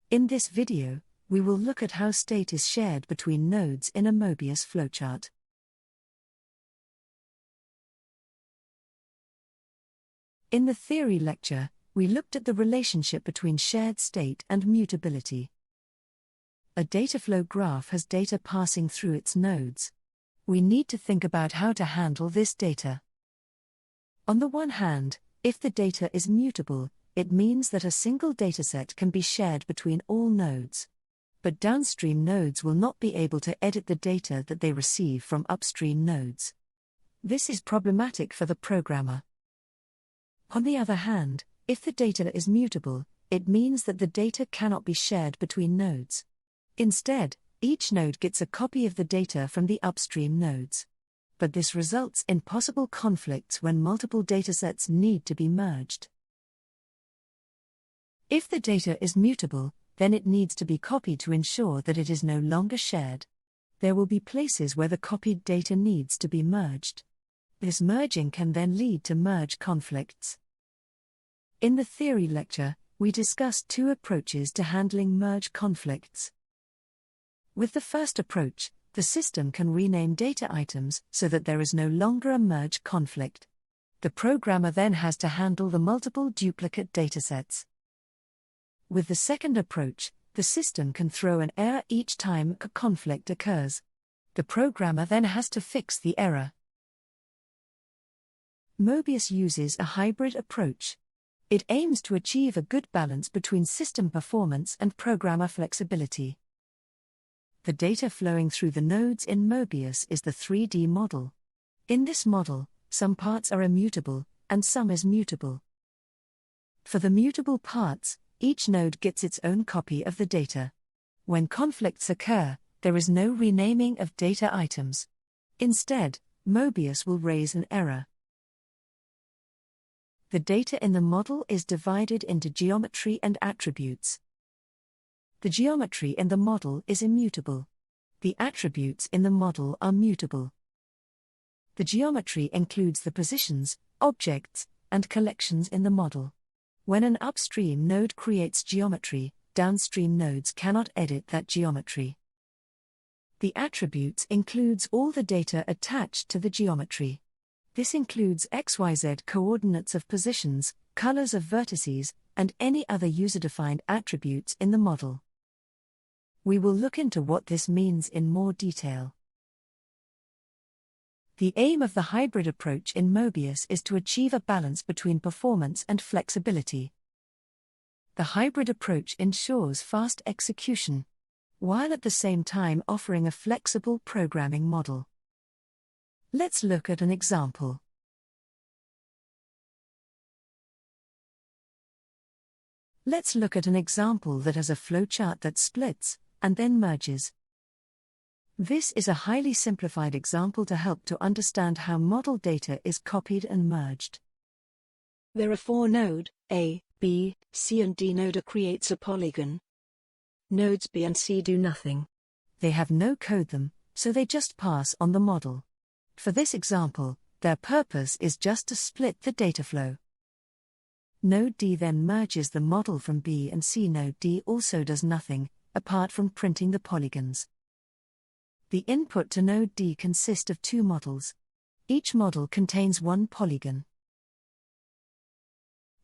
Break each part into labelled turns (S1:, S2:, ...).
S1: In this video, we will look at how state is shared between nodes in a Mobius flowchart. In the theory lecture, we looked at the relationship between shared state and mutability. A data flow graph has data passing through its nodes. We need to think about how to handle this data. On the one hand, if the data is mutable, it means that a single dataset can be shared between all nodes. But downstream nodes will not be able to edit the data that they receive from upstream nodes. This is problematic for the programmer. On the other hand, if the data is mutable, it means that the data cannot be shared between nodes. Instead, each node gets a copy of the data from the upstream nodes. But this results in possible conflicts when multiple datasets need to be merged. If the data is mutable, then it needs to be copied to ensure that it is no longer shared. There will be places where the copied data needs to be merged. This merging can then lead to merge conflicts. In the theory lecture, we discussed two approaches to handling merge conflicts. With the first approach, the system can rename data items so that there is no longer a merge conflict. The programmer then has to handle the multiple duplicate datasets. With the second approach, the system can throw an error each time a conflict occurs. The programmer then has to fix the error. Mobius uses a hybrid approach. It aims to achieve a good balance between system performance and programmer flexibility. The data flowing through the nodes in Mobius is the 3D model. In this model, some parts are immutable, and some is mutable. For the mutable parts, each node gets its own copy of the data. When conflicts occur, there is no renaming of data items. Instead, Mobius will raise an error. The data in the model is divided into geometry and attributes. The geometry in the model is immutable. The attributes in the model are mutable. The geometry includes the positions, objects, and collections in the model. When an upstream node creates geometry, downstream nodes cannot edit that geometry. The attributes includes all the data attached to the geometry. This includes XYZ coordinates of positions, colors of vertices, and any other user-defined attributes in the model. We will look into what this means in more detail. The aim of the hybrid approach in Mobius is to achieve a balance between performance and flexibility. The hybrid approach ensures fast execution, while at the same time offering a flexible programming model. Let's look at an example. Let's look at an example that has a flowchart that splits and then merges. This is a highly simplified example to help to understand how model data is copied and merged.
S2: There are four nodes, A, B, C and D. Node A creates a polygon. Nodes B and C do nothing.
S1: They have no code them, so they just pass on the model. For this example, their purpose is just to split the data flow. Node D then merges the model from B and C. Node D also does nothing, apart from printing the polygons. The input to node D consists of two models. Each model contains one polygon.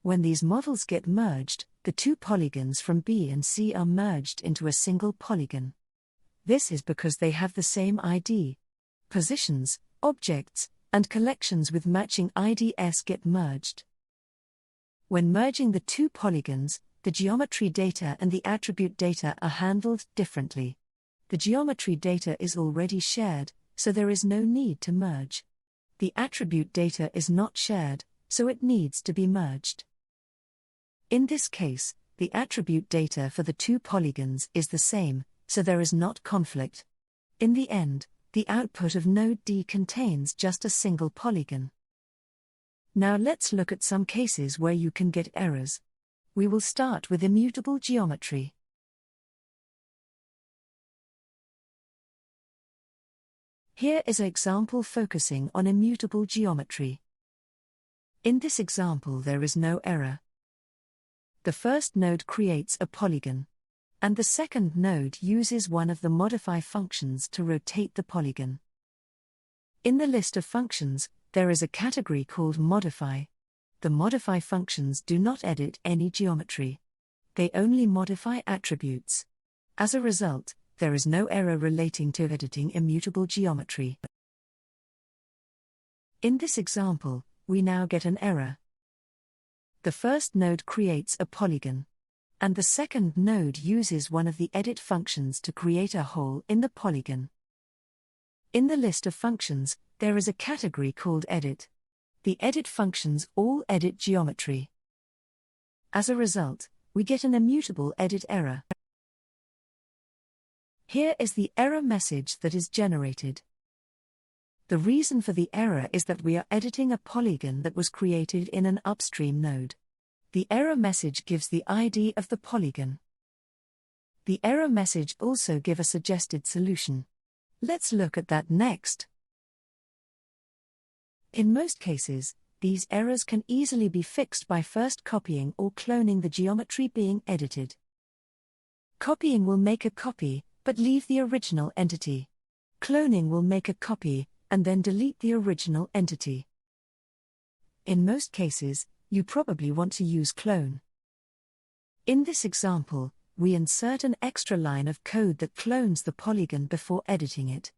S1: When these models get merged, the two polygons from B and C are merged into a single polygon. This is because they have the same ID. Positions, objects, and collections with matching IDs get merged. When merging the two polygons, the geometry data and the attribute data are handled differently. The geometry data is already shared, so there is no need to merge. The attribute data is not shared, so it needs to be merged. In this case, the attribute data for the two polygons is the same, so there is not conflict. In the end, the output of node D contains just a single polygon. Now let's look at some cases where you can get errors. We will start with immutable geometry. Here is an example focusing on immutable geometry. In this example there is no error. The first node creates a polygon. and the second node uses one of the modify functions to rotate the polygon. In the list of functions, there is a category called modify. The modify functions do not edit any geometry. They only modify attributes. As a result, there is no error relating to editing immutable geometry. In this example, we now get an error. The first node creates a polygon, and the second node uses one of the edit functions to create a hole in the polygon. In the list of functions, there is a category called edit. The edit functions all edit geometry. As a result, we get an immutable edit error. Here is the error message that is generated. The reason for the error is that we are editing a polygon that was created in an upstream node. The error message gives the ID of the polygon. The error message also gives a suggested solution. Let's look at that next. In most cases, these errors can easily be fixed by first copying or cloning the geometry being edited. Copying will make a copy, but leave the original entity. Cloning will make a copy, and then delete the original entity. In most cases, you probably want to use clone. In this example, we insert an extra line of code that clones the polygon before editing it.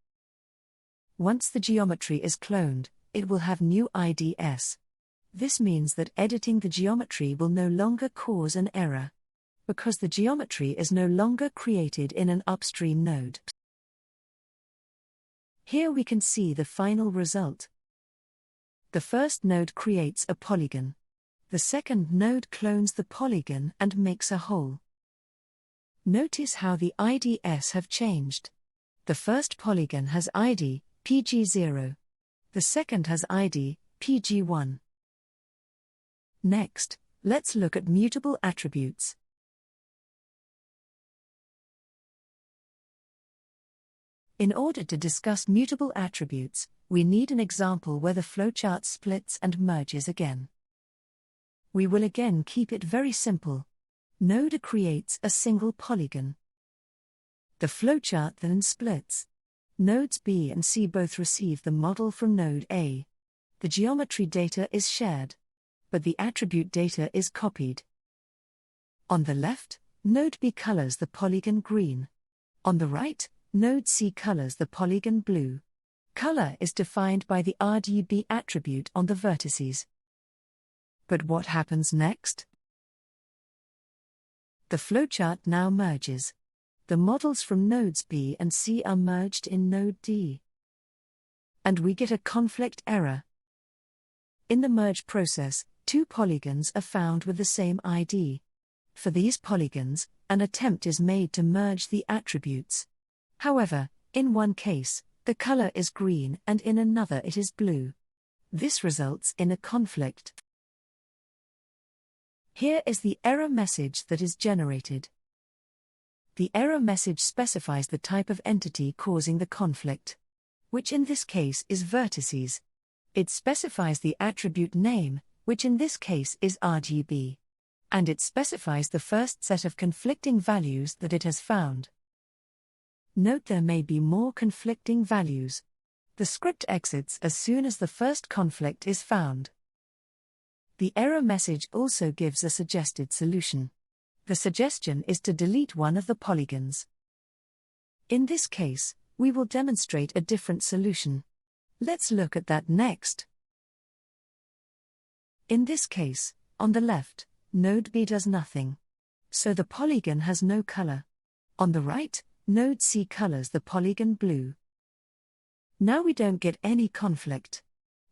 S1: Once the geometry is cloned, it will have new IDs. This means that editing the geometry will no longer cause an error, because the geometry is no longer created in an upstream node. Here we can see the final result. The first node creates a polygon. The second node clones the polygon and makes a hole. Notice how the IDs have changed. The first polygon has ID, PG0. The second has ID, PG1. Next, let's look at mutable attributes. In order to discuss mutable attributes, we need an example where the flowchart splits and merges again. We will again keep it very simple. Node A creates a single polygon. The flowchart then splits. Nodes B and C both receive the model from node A. The geometry data is shared, but the attribute data is copied. On the left, node B colors the polygon green. On the right, node C colors the polygon blue. Color is defined by the RGB attribute on the vertices. But what happens next? The flowchart now merges. The models from nodes B and C are merged in node D. And we get a conflict error. In the merge process, two polygons are found with the same ID. For these polygons, an attempt is made to merge the attributes. However, in one case, the color is green and in another it is blue. This results in a conflict. Here is the error message that is generated. The error message specifies the type of entity causing the conflict, which in this case is vertices. It specifies the attribute name, which in this case is RGB. And it specifies the first set of conflicting values that it has found. Note there may be more conflicting values. The script exits as soon as the first conflict is found. The error message also gives a suggested solution. The suggestion is to delete one of the polygons. In this case, we will demonstrate a different solution. Let's look at that next. In this case, on the left, node B does nothing. So the polygon has no color. On the right, node C colors the polygon blue. Now we don't get any conflict.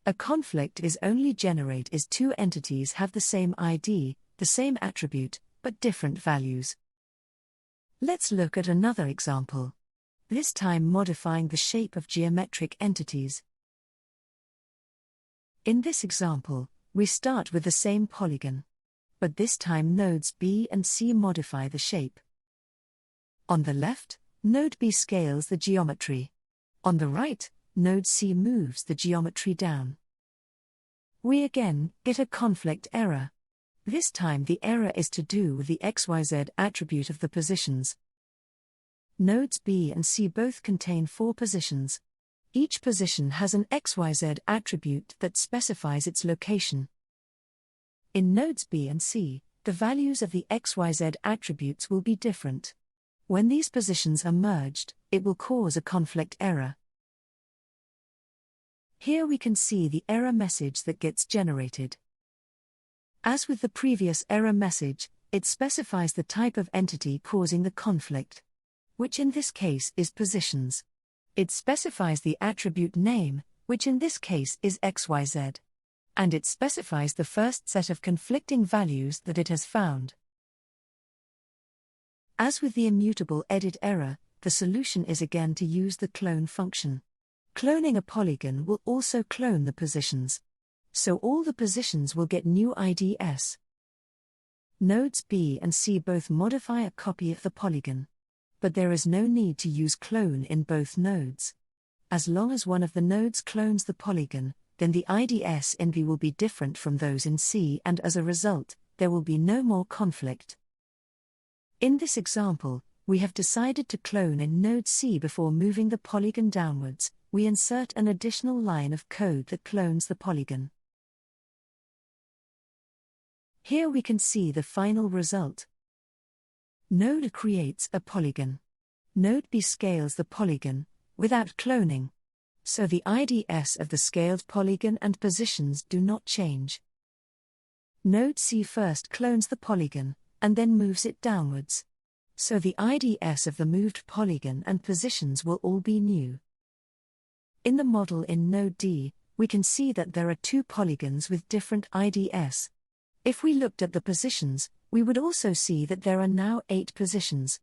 S1: A conflict is only generated as two entities have the same ID, the same attribute, but different values. Let's look at another example. This time modifying the shape of geometric entities. In this example, we start with the same polygon. But this time nodes B and C modify the shape. On the left, node B scales the geometry. On the right, node C moves the geometry down. We again get a conflict error. This time the error is to do with the XYZ attribute of the positions. Nodes B and C both contain 4 positions. Each position has an XYZ attribute that specifies its location. In nodes B and C, the values of the XYZ attributes will be different. When these positions are merged, it will cause a conflict error. Here we can see the error message that gets generated. As with the previous error message, it specifies the type of entity causing the conflict, which in this case is positions. It specifies the attribute name, which in this case is XYZ. And it specifies the first set of conflicting values that it has found. As with the immutable edit error, the solution is again to use the clone function. Cloning a polygon will also clone the positions. So all the positions will get new IDs. Nodes B and C both modify a copy of the polygon. But there is no need to use clone in both nodes. As long as one of the nodes clones the polygon, then the IDs in B will be different from those in C, and as a result, there will be no more conflict. In this example, we have decided to clone in node C before moving the polygon downwards. We insert an additional line of code that clones the polygon. Here we can see the final result. Node A creates a polygon. Node B scales the polygon, without cloning. So the IDs of the scaled polygon and positions do not change. Node C first clones the polygon, and then moves it downwards. So the IDs of the moved polygon and positions will all be new. In the model in node D, we can see that there are 2 polygons with different IDs. If we looked at the positions, we would also see that there are now 8 positions.